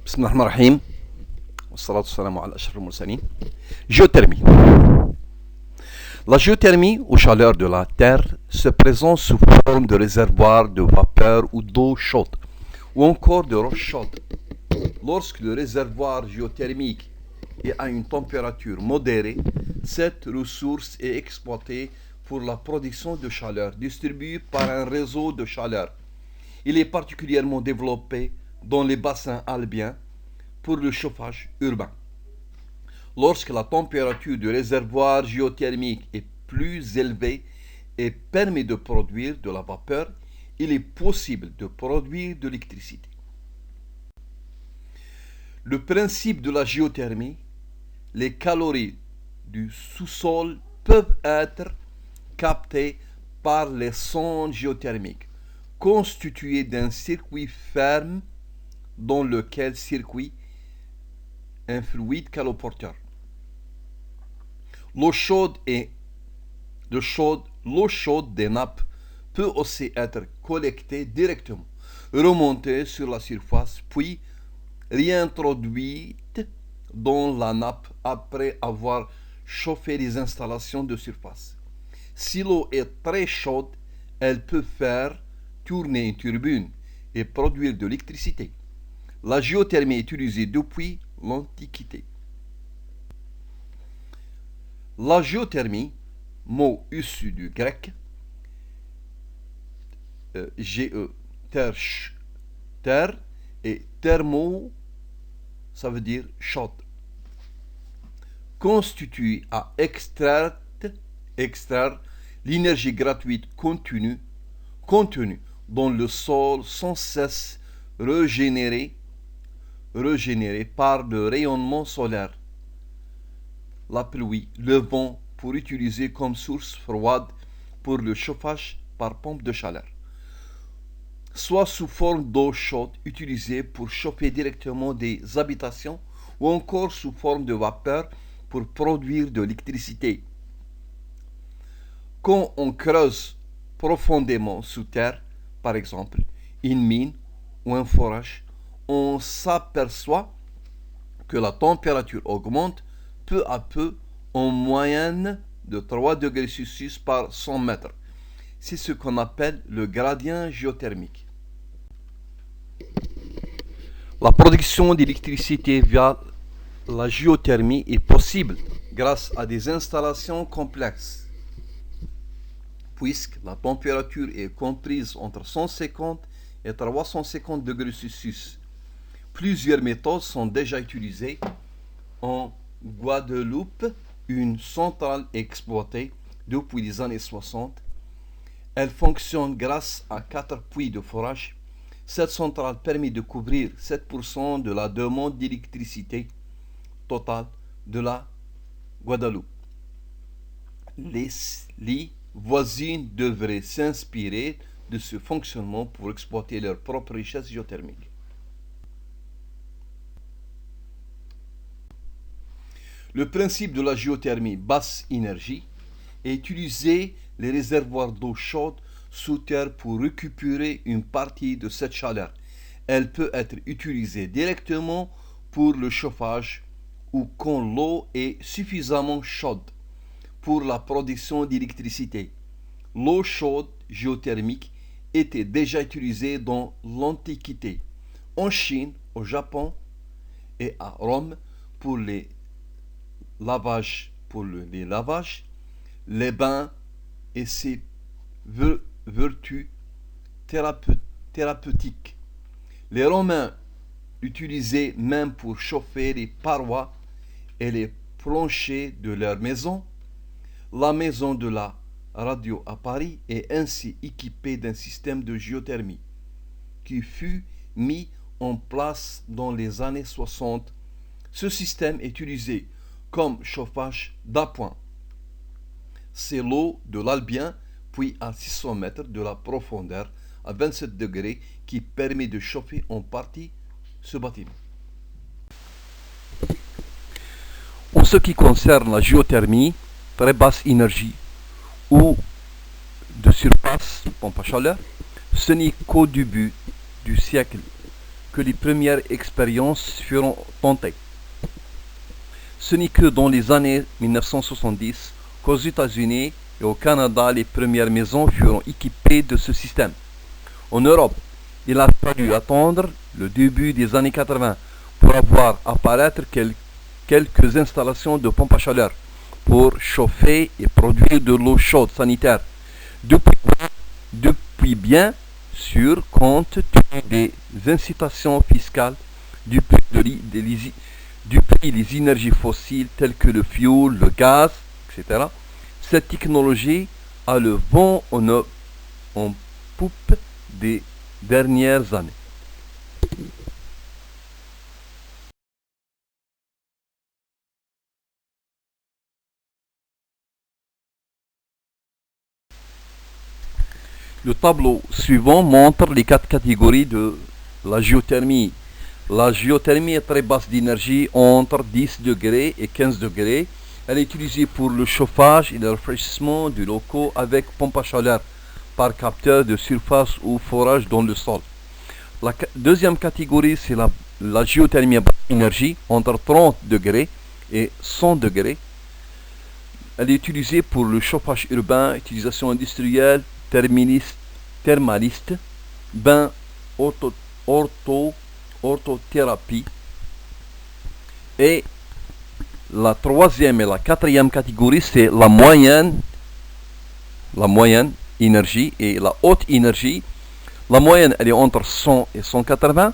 بسم الله الرحمن الرحيم والصلاة والسلام على أشرف المرسلين. Géothermie. La géothermie ou chaleur de la Terre se présente sous forme de réservoirs de vapeur ou d'eau chaude ou encore de roche chaude. Lorsque le réservoir géothermique est à une température modérée, cette ressource est exploitée pour la production de chaleur distribuée par un réseau de chaleur. Il est particulièrement développé dans les bassins albiens pour le chauffage urbain. Lorsque la température du réservoir géothermique est plus élevée et permet de produire de la vapeur, il est possible de produire de l'électricité. Le principe de la géothermie, les calories du sous-sol peuvent être captées par les sondes géothermiques, constituées d'un circuit ferme dans lequel circuit un fluide caloporteur. L'eau chaude des nappes peut aussi être collectée directement, remontée sur la surface, puis réintroduite dans la nappe après avoir chauffé les installations de surface. Si l'eau est très chaude, elle peut faire tourner une turbine et produire de l'électricité. La géothermie est utilisée depuis l'Antiquité. La géothermie, mot issu du grec, terre, et thermo, ça veut dire chaude, constitue à extraire l'énergie gratuite contenue dans le sol sans cesse régénérée par le rayonnement solaire, la pluie, le vent pour utiliser comme source froide pour le chauffage par pompe de chaleur, soit sous forme d'eau chaude utilisée pour chauffer directement des habitations ou encore sous forme de vapeur pour produire de l'électricité. Quand on creuse profondément sous terre, par exemple une mine ou un forage, on s'aperçoit que la température augmente peu à peu en moyenne de 3 degrés Celsius par 100 mètres. C'est ce qu'on appelle le gradient géothermique. La production d'électricité via la géothermie est possible grâce à des installations complexes, puisque la température est comprise entre 150 et 350 degrés Celsius. Plusieurs méthodes sont déjà utilisées. En Guadeloupe, une centrale est exploitée depuis les années 60. Elle fonctionne grâce à 4 puits de forage. Cette centrale permet de couvrir 7% de la demande d'électricité totale de la Guadeloupe. Les voisines devraient s'inspirer de ce fonctionnement pour exploiter leur propre richesse géothermique. Le principe de la géothermie basse énergie est utiliser les réservoirs d'eau chaude sous terre pour récupérer une partie de cette chaleur. Elle peut être utilisée directement pour le chauffage ou quand l'eau est suffisamment chaude pour la production d'électricité. L'eau chaude géothermique était déjà utilisée dans l'Antiquité, en Chine, au Japon et à Rome pour les lavages, les bains et ses vertus thérapeutiques. Les Romains l'utilisaient même pour chauffer les parois et les planchers de leur maison. La maison de la radio à Paris est ainsi équipée d'un système de géothermie qui fut mis en place dans les années 60. Ce système est utilisé comme chauffage d'appoint. C'est l'eau de l'Albien, puis à 600 mètres de la profondeur, à 27 degrés, qui permet de chauffer en partie ce bâtiment. En ce qui concerne la géothermie, très basse énergie ou de surface, pompe à chaleur, ce n'est qu'au début du siècle que les premières expériences furent tentées. Ce n'est que dans les années 1970 qu'aux États-Unis et au Canada, les premières maisons furent équipées de ce système. En Europe, il a fallu attendre le début des années 80 pour avoir apparaître quelques installations de pompes à chaleur pour chauffer et produire de l'eau chaude sanitaire. Depuis bien sûr, compte tenu des incitations fiscales du prix des énergies fossiles telles que le fioul, le gaz, etc., cette technologie a le vent en poupe des dernières années. Le tableau suivant montre les 4 catégories de la géothermie. La géothermie est très basse d'énergie, entre 10 degrés et 15 degrés. Elle est utilisée pour le chauffage et le rafraîchissement des locaux avec pompe à chaleur par capteur de surface ou forage dans le sol. La deuxième catégorie, c'est la géothermie à basse énergie, entre 30 degrés et 100 degrés. Elle est utilisée pour le chauffage urbain, utilisation industrielle, thermaliste, bain, orthothérapie. Et la troisième et la quatrième catégorie, c'est la moyenne énergie et la haute énergie. La moyenne, elle est entre 100 et 180,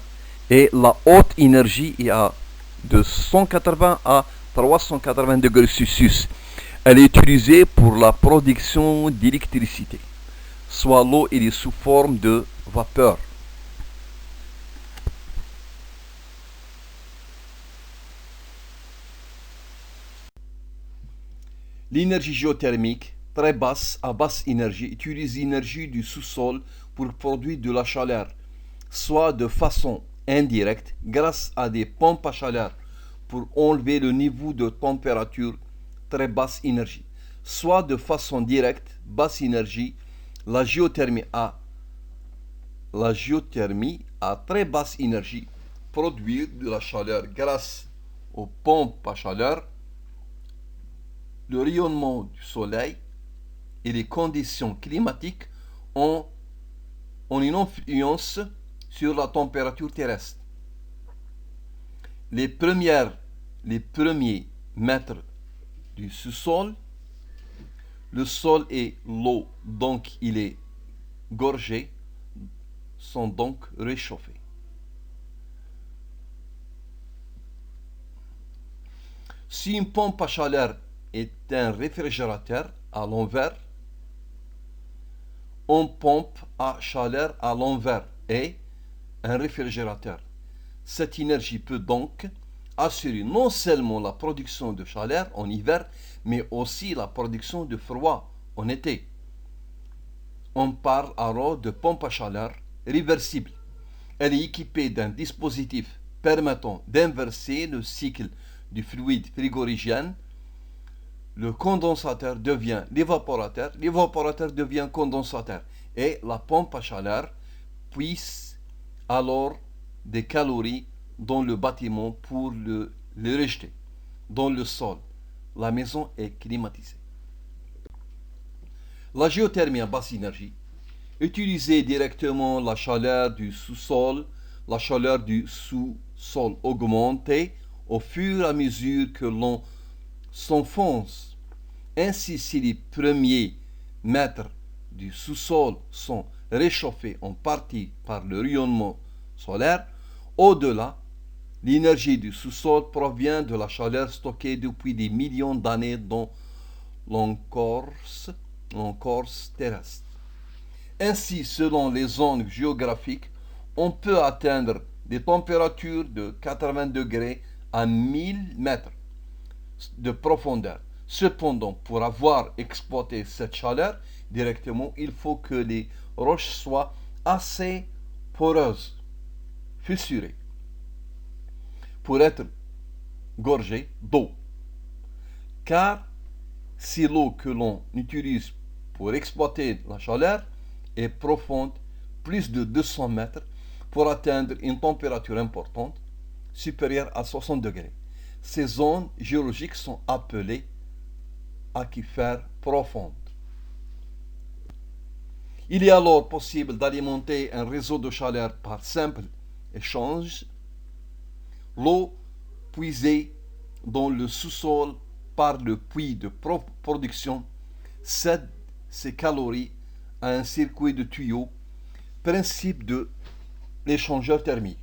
et la haute énergie est de 180 à 380 degrés Celsius. Elle est utilisée pour la production d'électricité, soit l'eau est sous forme de vapeur. L'énergie géothermique, très basse, à basse énergie, utilise l'énergie du sous-sol pour produire de la chaleur, soit de façon indirecte grâce à des pompes à chaleur pour enlever le niveau de température très basse énergie, soit de façon directe, basse énergie, la géothermie à très basse énergie produire de la chaleur grâce aux pompes à chaleur, le rayonnement du soleil et les conditions climatiques ont une influence sur la température terrestre. Les premiers mètres du sous-sol, le sol est l'eau, donc il est gorgé, sont donc réchauffés. Si une pompe à chaleur est un réfrigérateur à l'envers, une pompe à chaleur à l'envers est un réfrigérateur. Cette énergie peut donc assurer non seulement la production de chaleur en hiver, mais aussi la production de froid en été. On parle alors de pompe à chaleur réversible. Elle est équipée d'un dispositif permettant d'inverser le cycle du fluide frigorigène. Le condensateur devient l'évaporateur, l'évaporateur devient condensateur, et la pompe à chaleur puise alors des calories dans le bâtiment pour le rejeter dans le sol. La maison est climatisée. La géothermie à basse énergie, utiliser directement la chaleur du sous-sol, la chaleur du sous-sol augmentée au fur et à mesure que l'on s'enfonce. Ainsi, si les premiers mètres du sous-sol sont réchauffés en partie par le rayonnement solaire, au-delà, l'énergie du sous-sol provient de la chaleur stockée depuis des millions d'années dans l'encorce terrestre. Ainsi, selon les zones géographiques, on peut atteindre des températures de 80 degrés à 1000 mètres de profondeur. Cependant, pour avoir exploité cette chaleur directement, il faut que les roches soient assez poreuses, fissurées, pour être gorgées d'eau. Car si l'eau que l'on utilise pour exploiter la chaleur est profonde, plus de 200 mètres, pour atteindre une température importante, supérieure à 60 degrés. Ces zones géologiques sont appelées aquifères profondes. Il est alors possible d'alimenter un réseau de chaleur par simple échange. L'eau puisée dans le sous-sol par le puits de production cède ses calories à un circuit de tuyaux, principe de l'échangeur thermique,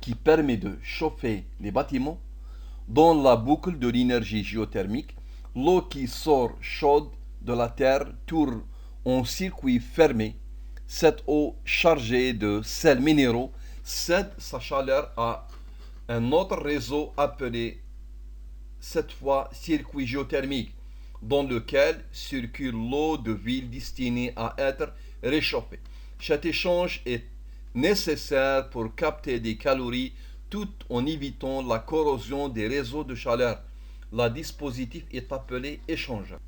qui permet de chauffer les bâtiments. Dans la boucle de l'énergie géothermique, l'eau qui sort chaude de la terre tourne en circuit fermé. Cette eau chargée de sels minéraux cède sa chaleur à un autre réseau appelé cette fois circuit géothermique, dans lequel circule l'eau de ville destinée à être réchauffée. Cet échange est nécessaire pour capter des calories tout en évitant la corrosion des réseaux de chaleur. Le dispositif est appelé échangeur.